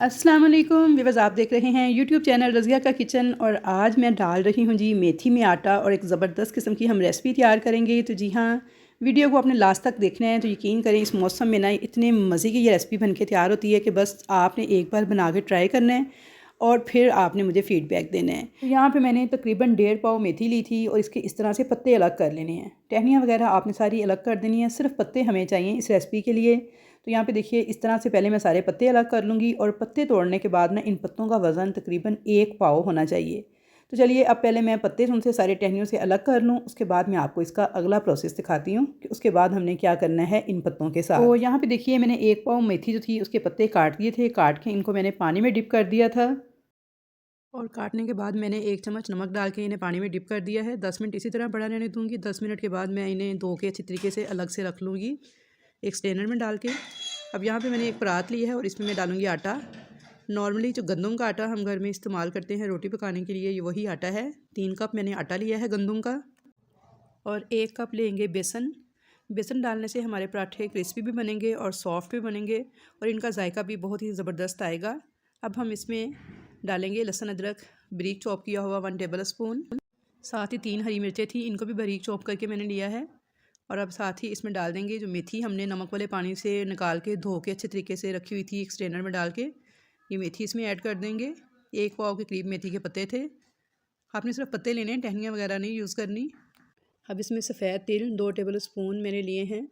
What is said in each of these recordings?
अस्सलाम वालेकुम व्यूअर्स, आप देख रहे हैं यूट्यूब चैनल रज़िया का किचन। और आज मैं डाल रही हूँ जी मेथी में आटा और एक ज़बरदस्त किस्म की हम रेसिपी तैयार करेंगे। तो जी हाँ, वीडियो को आपने लास्ट तक देखना है। तो यकीन करें इस मौसम में ना इतने मज़े की ये रेसिपी बन के तैयार होती है कि बस आपने एक बार बना के ट्राई करना है और फिर आपने मुझे फ़ीडबैक देना है। तो यहाँ पे मैंने तकरीबन 1.5 पाव मेथी ली थी और इसके इस तरह से पत्ते अलग कर लेने हैं। टहनियाँ वगैरह आपने सारी अलग कर देनी है, सिर्फ पत्ते हमें चाहिए इस रेसिपी के लिए। तो यहाँ पे देखिए इस तरह से पहले मैं सारे पत्ते अलग कर लूँगी और पत्ते तोड़ने के बाद ना इन पत्तों का वज़न तकरीबन 1 पाव होना चाहिए। तो चलिए अब पहले मैं पत्ते उनसे सारे टहनियों से अलग कर लूँ, उसके बाद मैं आपको इसका अगला प्रोसेस दिखाती हूँ कि उसके बाद हमने क्या करना है इन पत्तों के साथ। तो यहाँ पे देखिए मैंने 1 पाव मेथी जो थी उसके पत्ते काट दिए थे, काट के इनको मैंने पानी में डिप कर दिया था। और काटने के बाद मैंने 1 चम्मच नमक डाल के इन्हें पानी में डिप कर दिया है। 10 मिनट इसी तरह पड़ा रहने दूँगी। 10 मिनट के बाद मैं इन्हें धो के अच्छी तरीके से अलग से रख लूँगी एक स्ट्रेनर में डाल के। अब यहाँ पे मैंने एक परात ली है और इसमें मैं डालूँगी आटा। नॉर्मली जो गंदम का आटा हम घर में इस्तेमाल करते हैं रोटी पकाने के लिए, ये वही आटा है। 3 कप मैंने आटा लिया है गंदम का और 1 कप लेंगे बेसन। बेसन डालने से हमारे पराठे क्रिस्पी भी बनेंगे और सॉफ्ट भी बनेंगे और इनका जायका भी बहुत ही ज़बरदस्त आएगा। अब हम इसमें डालेंगे लहसुन अदरक बारीक चॉप किया हुआ 1 टेबल स्पून। साथ ही 3 हरी मिर्चें थी, इनको भी बारीक चॉप करके मैंने लिया है। और अब साथ ही इसमें डाल देंगे जो मेथी हमने नमक वाले पानी से निकाल के धो के अच्छे तरीके से रखी हुई थी एक स्ट्रेनर में डाल के, ये मेथी इसमें ऐड कर देंगे। 1 पाव के करीब मेथी के पत्ते थे। आपने सिर्फ पत्ते लेने हैं, टहनियाँ वगैरह नहीं यूज़ करनी। अब इसमें सफ़ेद तिल 2 टेबल स्पून मैंने लिए हैं।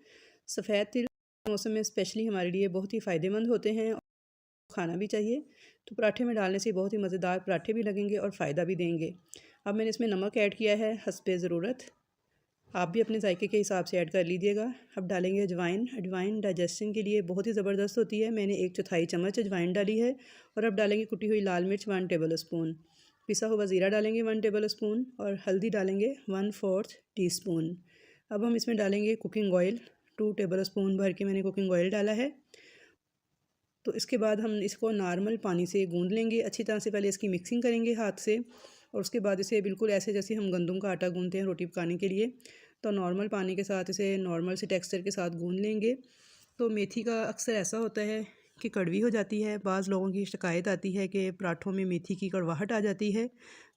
सफ़ेद तिल मौसम में स्पेशली हमारे लिए बहुत ही फ़ायदेमंद होते हैं, खाना भी चाहिए। तो पराठे में डालने से बहुत ही मज़ेदार पराठे भी लगेंगे और फ़ायदा भी देंगे। अब मैंने इसमें नमक ऐड किया है हस्बे ज़रूरत, आप भी अपने जायके के हिसाब से ऐड कर लीजिएगा। अब डालेंगे अजवाइन। अजवाइन डाइजेशन के लिए बहुत ही ज़बरदस्त होती है, मैंने 1/4 चम्मच अजवाइन डाली है। और अब डालेंगे कुटी हुई लाल मिर्च 1 टेबल स्पून, पिसा हुआ ज़ीरा डालेंगे 1 टेबल स्पून और हल्दी डालेंगे 1/4 टीस्पून। अब हम इसमें डालेंगे कुकिंग ऑयल 2 टेबल स्पून भर के मैंने कुकिंग ऑयल डाला है। तो इसके बाद हम इसको नॉर्मल पानी से गूंद लेंगे अच्छी तरह से। पहले इसकी मिक्सिंग करेंगे हाथ से और उसके बाद इसे बिल्कुल ऐसे जैसे हम गंदम का आटा गूंदते हैं रोटी पकाने के लिए, तो नॉर्मल पानी के साथ इसे नॉर्मल से टेक्सचर के साथ गूंद लेंगे। तो मेथी का अक्सर ऐसा होता है कि कड़वी हो जाती है, बाज़ लोगों की शिकायत आती है कि पराठों में मेथी की कड़वाहट आ जाती है।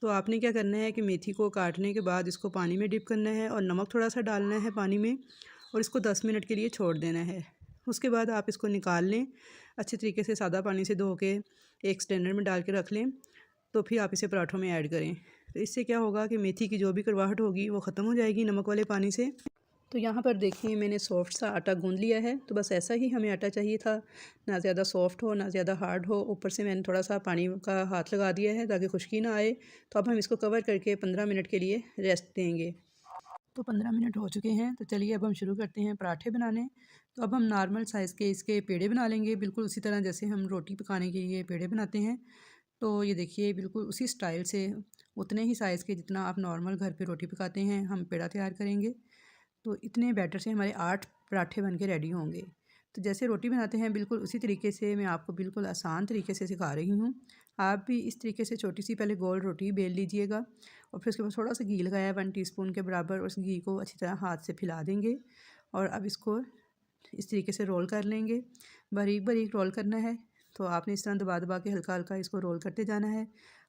तो आपने क्या करना है कि मेथी को काटने के बाद इसको पानी में डिप करना है और नमक थोड़ा सा डालना है पानी में और इसको 10 मिनट के लिए छोड़ देना है। उसके बाद आप इसको निकाल लें, अच्छे तरीके से सादा पानी से धो के एक स्ट्रेनर में डाल के रख लें। तो फिर आप इसे पराठों में ऐड करें, तो इससे क्या होगा कि मेथी की जो भी कड़वाहट होगी वो ख़त्म हो जाएगी नमक वाले पानी से। तो यहाँ पर देखिए मैंने सॉफ्ट सा आटा गूंद लिया है। तो बस ऐसा ही हमें आटा चाहिए था, ना ज़्यादा सॉफ्ट हो ना ज़्यादा हार्ड हो। ऊपर से मैंने थोड़ा सा पानी का हाथ लगा दिया है ताकि खुश्की ना आए। तो अब हम इसको कवर करके 15 मिनट के लिए रेस्ट देंगे। तो 15 मिनट हो चुके हैं, तो चलिए अब हम शुरू करते हैं पराठे बनाने। तो अब हम नॉर्मल साइज़ के इसके पेड़े बना लेंगे, बिल्कुल उसी तरह जैसे हम रोटी पकाने के लिए पेड़े बनाते हैं। तो ये देखिए बिल्कुल उसी स्टाइल से उतने ही साइज़ के जितना आप नॉर्मल घर पे रोटी पकाते हैं हम पेड़ा तैयार करेंगे। तो इतने बैटर से हमारे 8 पराठे बन के रेडी होंगे। तो जैसे रोटी बनाते हैं बिल्कुल उसी तरीके से मैं आपको बिल्कुल आसान तरीके से सिखा रही हूँ। आप भी इस तरीके से छोटी सी पहले गोल रोटी बेल लीजिएगा और फिर उसके बाद थोड़ा सा घी लगाया 1 टीस्पून के बराबर और उस घी को अच्छी तरह हाथ से फैला देंगे और अब इसको इस तरीके से रोल कर लेंगे। बारीक बारीक रोल करना है, तो आपने इस तरह दबा दबा के हल्का हल्का इसको रोल करते जाना है।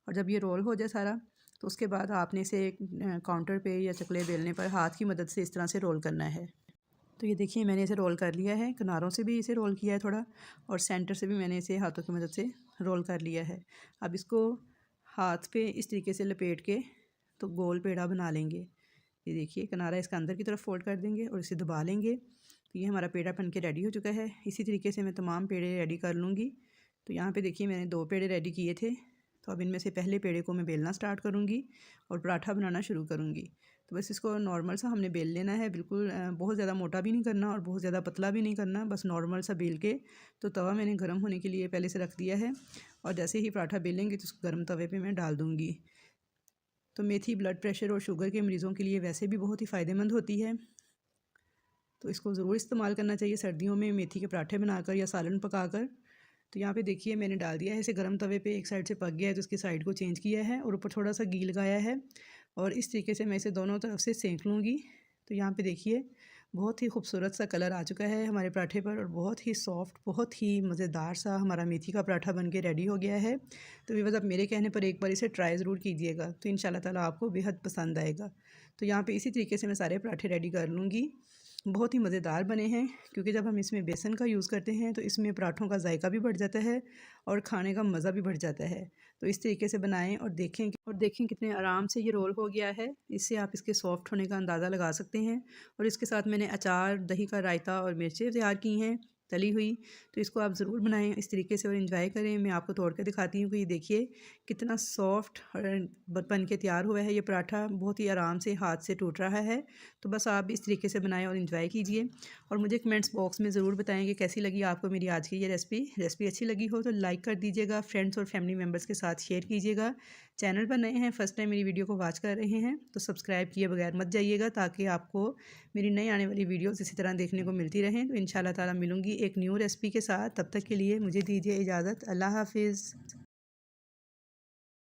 और जब ये रोल हो जाए सारा, तो उसके बाद आपने इसे काउंटर पे या चकले बेलने पर हाथ की मदद से इस तरह से रोल करना है। तो ये देखिए मैंने इसे रोल कर लिया है, किनारों से भी इसे रोल किया है थोड़ा और सेंटर से भी मैंने इसे हाथों की मदद से रोल कर लिया है। अब इसको हाथ पे इस तरीके से लपेट के तो गोल पेड़ा बना लेंगे। ये देखिए किनारा इसका अंदर की तरफ फोल्ड कर देंगे और इसे दबा लेंगे। तो ये हमारा पेड़ा बन के रेडी हो चुका है। इसी तरीके से मैं तमाम पेड़े रेडी कर लूँगी। तो यहाँ पे देखिए मैंने 2 पेड़े रेडी किए थे। तो अब इनमें से पहले पेड़े को मैं बेलना स्टार्ट करूँगी और पराठा बनाना शुरू करूँगी। तो बस इसको नॉर्मल सा हमने बेल लेना है, बिल्कुल बहुत ज़्यादा मोटा भी नहीं करना और बहुत ज़्यादा पतला भी नहीं करना, बस नॉर्मल सा बेल के। तो तवा मैंने गर्म होने के लिए पहले से रख दिया है और जैसे ही पराठा बेलेंगे तो उसको गर्म तवे पे मैं डाल दूँगी। तो मेथी ब्लड प्रेशर और शुगर के मरीज़ों के लिए वैसे भी बहुत ही फ़ायदेमंद होती है, तो इसको ज़रूर इस्तेमाल करना चाहिए सर्दियों में मेथी के पराठे बनाकर या सालन पकाकर। तो यहाँ पे देखिए मैंने डाल दिया है इसे गर्म तवे पे, एक साइड से पक गया है तो इसकी साइड को चेंज किया है और ऊपर थोड़ा सा घी लगाया है और इस तरीके से मैं इसे दोनों तरफ से सेंक लूँगी। तो यहाँ पे देखिए बहुत ही खूबसूरत सा कलर आ चुका है हमारे पराठे पर और बहुत ही सॉफ्ट, बहुत ही मज़ेदार सा हमारा मेथी का पराठा बन के रेडी हो गया है। तो व्यूअर्स, आप मेरे कहने पर एक बार इसे ट्राई ज़रूर कीजिएगा, तो इंशाल्लाह ताला आपको बेहद पसंद आएगा। तो यहाँ पे इसी तरीके से मैं सारे पराठे रेडी कर लूँगी। बहुत ही मज़ेदार बने हैं, क्योंकि जब हम इसमें बेसन का यूज़ करते हैं तो इसमें पराठों का जायका भी बढ़ जाता है और खाने का मज़ा भी बढ़ जाता है। तो इस तरीके से बनाएं और देखें कितने आराम से ये रोल हो गया है। इससे आप इसके सॉफ्ट होने का अंदाज़ा लगा सकते हैं। और इसके साथ मैंने अचार, दही का रायता और मिर्चें तैयार की हैं तली हुई। तो इसको आप ज़रूर बनाएं इस तरीके से और इन्जॉय करें। मैं आपको तोड़ के दिखाती हूँ कि ये देखिए कितना सॉफ्ट बन के तैयार हुआ है। ये पराठा बहुत ही आराम से हाथ से टूट रहा है। तो बस आप भी इस तरीके से बनाएं और इन्जॉय कीजिए। और मुझे कमेंट्स बॉक्स में ज़रूर बताएं कि कैसी लगी आपको मेरी आज की ये रेसिपी अच्छी लगी हो तो लाइक कर दीजिएगा, फ्रेंड्स और फैमिली मेम्बर्स के साथ शेयर कीजिएगा। चैनल पर नए हैं, फर्स्ट टाइम मेरी वीडियो को वॉच कर रहे हैं तो सब्सक्राइब किए बगैर मत जाइएगा, ताकि आपको मेरी नई आने वाली वीडियोस इसी तरह देखने को मिलती रहें। तो इंशाल्लाह ताला मिलूँगी एक न्यू रेसिपी के साथ। तब तक के लिए मुझे दीजिए इजाज़त। अल्लाह हाफिज़।